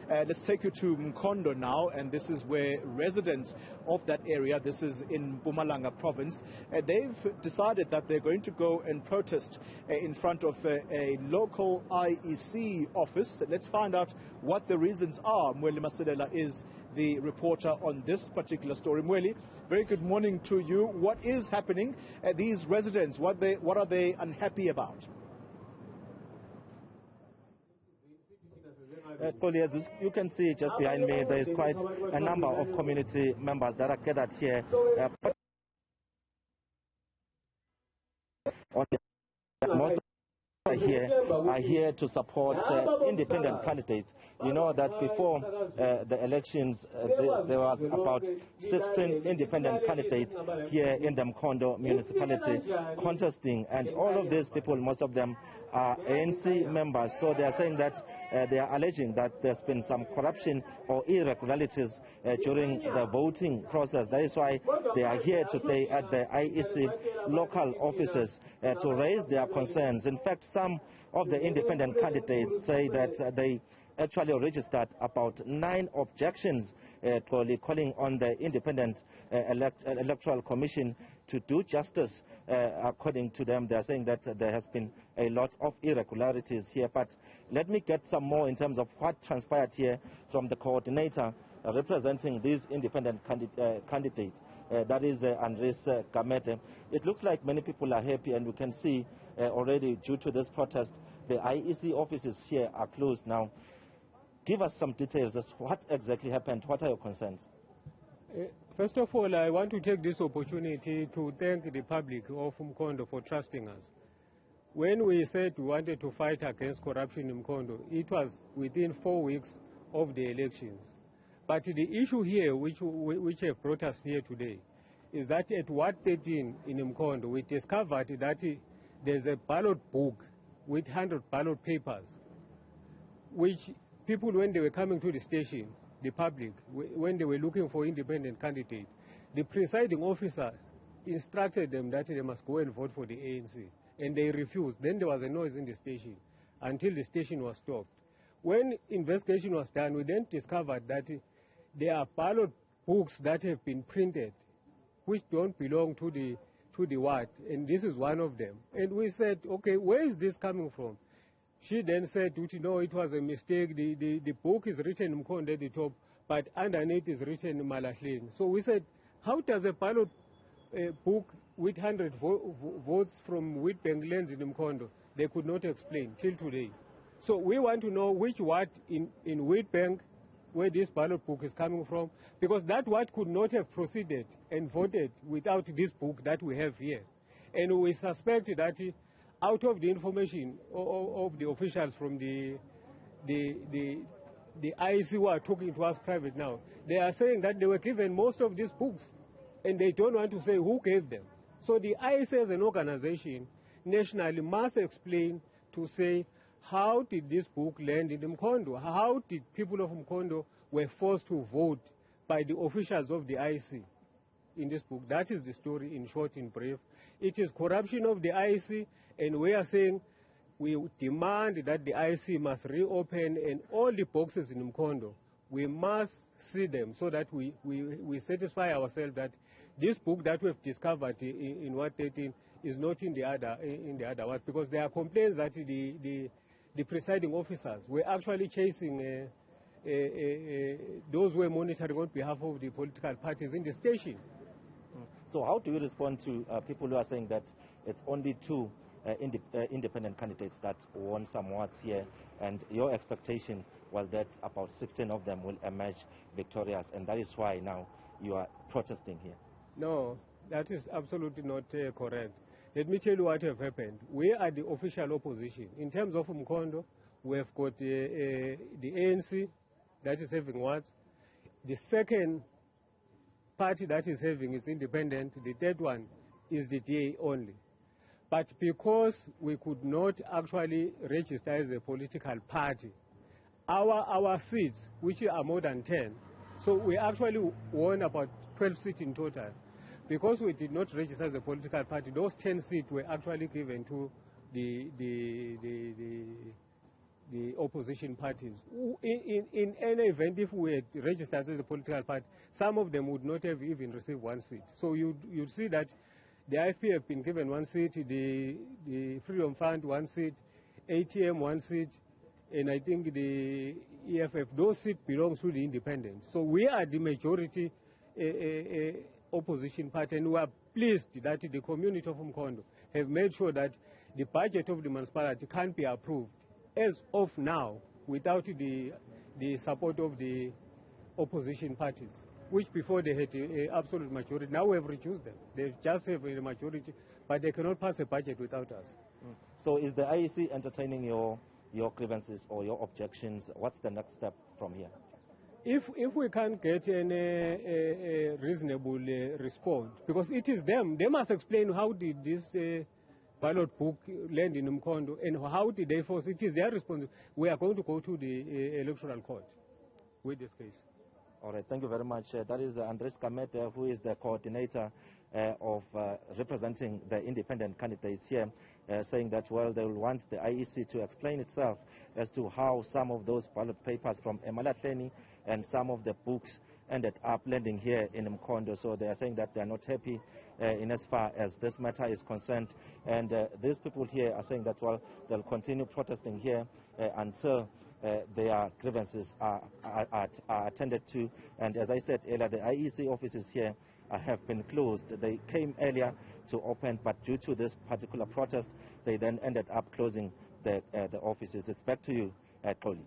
Let's take you to Mkhondo now, and this is where residents of that area, this is in Mpumalanga province, they've decided that they're going to go and protest in front of a local IEC office. Let's find out what the reasons are. Mweli Masilela is the reporter on this particular story. Mweli, very good morning to you. What is happening? These residents, what are they unhappy about? As you can see just behind me, there is quite a number of community members that are gathered here. Most are here to support independent candidates. You know that before the elections, there was about 16 independent candidates here in the Mkhondo municipality contesting, and all of these people, most of them are ANC members. So they are saying that they are alleging that there's been some corruption or irregularities during the voting process. That is why they are here today at the IEC local offices to raise their concerns. In fact, some of the independent candidates say that they actually registered about 9 objections, calling on the Independent Electoral Commission to do justice. According to them, they are saying that there has been a lot of irregularities here. But let me get some more in terms of what transpired here from the coordinator representing these independent candidates. That is Andres Gamete. It looks like many people are happy, and we can see already due to this protest, the IEC offices here are closed now. Give us some details as to what exactly happened. What are your concerns? First of all, I want to take this opportunity to thank the public of Mkhondo for trusting us. When we said we wanted to fight against corruption in Mkhondo, it was within 4 weeks of the elections. But the issue here, which have brought us here today, is that at Ward 13 in Mkhondo, we discovered that there's a ballot book with 100 ballot papers, which people, when they were coming to the station, the public, when they were looking for independent candidates, the presiding officer instructed them that they must go and vote for the ANC, and they refused. Then there was a noise in the station until the station was stopped. When investigation was done, we then discovered that there are ballot books that have been printed which don't belong to the ward, and this is one of them. And we said, okay, where is this coming from? She then said, no, it was a mistake. The book is written Mkhondo at the top, but underneath is written Malahleni. So we said, how does a ballot book with 100 votes from Witbank lands in Mkhondo? They could not explain till today. So we want to know which ward in Witbank where this ballot book is coming from, because that ward could not have proceeded and voted without this book that we have here. And we suspect that out of the information of the officials from the IEC who are talking to us private now, they are saying that they were given most of these books, and they don't want to say who gave them. So the IEC as an organization nationally must explain to say, how did this book land in Mkhondo? How did people of Mkhondo were forced to vote by the officials of the IEC in this book? That is the story in short, in brief. It is corruption of the IEC, and we are saying we demand that the IEC must reopen, and all the boxes in Mkhondo, we must see them so that we satisfy ourselves that this book that we have discovered in Ward 13 is not in the other ward, because there are complaints that the presiding officers were actually chasing those who were monitoring on behalf of the political parties in the station. So how do you respond to people who are saying that it's only 2 independent candidates that won some wards here, and your expectation was that about 16 of them will emerge victorious, and that is why now you are protesting here? No, that is absolutely not correct. Let me tell you what have happened. We are the official opposition. In terms of Mkhondo, we have got the ANC that is having wards. The second party that is having is independent. The third one is the DA only. But because we could not actually register as a political party, our seats, which are more than 10, so we actually won about 12 seats in total. Because we did not register as a political party, those 10 seats were actually given to the opposition parties. In any event, if we had registered as a political party, some of them would not have even received one seat. So you'd see that the IFP have been given one seat, the Freedom Fund one seat, ATM one seat, and I think the EFF, those seats belong to the independents. So we are the majority opposition party, and we are pleased that the community of Mkhondo have made sure that the budget of the municipality can't be approved as of now without the support of the opposition parties, which before they had an absolute majority. Now we have reduced them. They just have a majority, but they cannot pass a budget without us. So is the IEC entertaining your grievances or your objections? What's the next step from here? If we can't get a reasonable response, because it is them, they must explain how did this ballot book land in Mkhondo and how did they force it. Is their responsibility. We are going to go to the electoral court with this case. All right, thank you very much. That is Andres Kamete, who is the coordinator of representing the independent candidates here, saying that, well, they will want the IEC to explain itself as to how some of those ballot papers from Emalahleni and some of the books ended up landing here in Mkhondo. So they are saying that they are not happy in as far as this matter is concerned. And these people here are saying that, well, they'll continue protesting here until their grievances are attended to. And as I said earlier, the IEC offices here have been closed. They came earlier to open, but due to this particular protest, they then ended up closing the offices. It's back to you, Mweli.